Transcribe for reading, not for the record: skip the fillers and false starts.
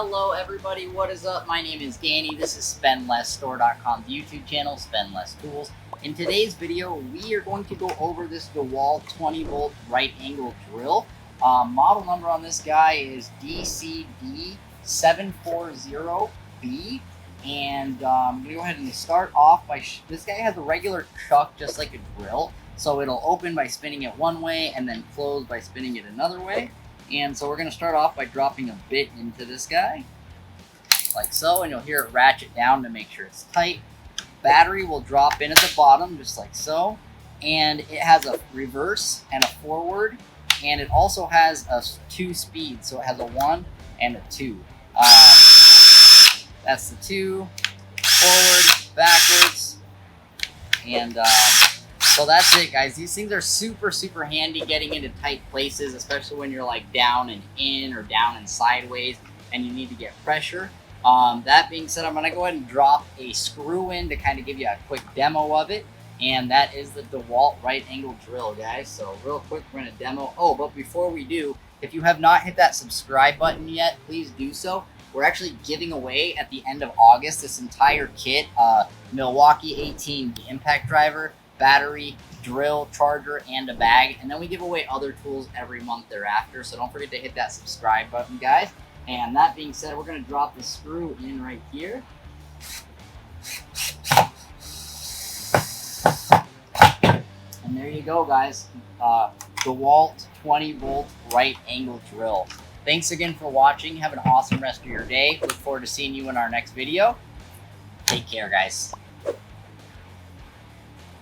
Hello everybody, what is up? My name is Danny. This is SpendLessStore.com's YouTube channel, Spend Less Tools. In today's video, we are going to go over this DeWalt 20V right angle drill. Model number on this guy is DCD740B. And I'm going to go ahead and start off by, this guy has a regular chuck just like a drill. So it'll open by spinning it one way and then close by spinning it another way. And so we're going to start off by dropping a bit into this guy, like so, and you'll hear it ratchet down to make sure it's tight. Battery will drop in at the bottom, just like so, and it has a reverse and a forward, and it also has a 2 speed, so it has a 1 and a 2. That's the 2, forward, backwards, and so that's it, guys. These things are super handy getting into tight places, especially when you're like down and in or down and sideways and you need to get pressure. That being said, I'm going to go ahead and drop a screw in to kind of give you a quick demo of it. And that is the DeWalt right angle drill, guys. So real quick, we're going to demo. Oh, but before we do, if you have not hit that subscribe button yet, please do so. We're actually giving away at the end of August this entire kit, Milwaukee 18 impact driver, battery, drill, charger, and a bag. And then we give away other tools every month thereafter. So don't forget to hit that subscribe button, guys. And that being said, we're going to drop the screw in right here. And there you go, guys. DeWalt 20V right angle drill. Thanks again for watching. Have an awesome rest of your day. Look forward to seeing you in our next video. Take care, guys.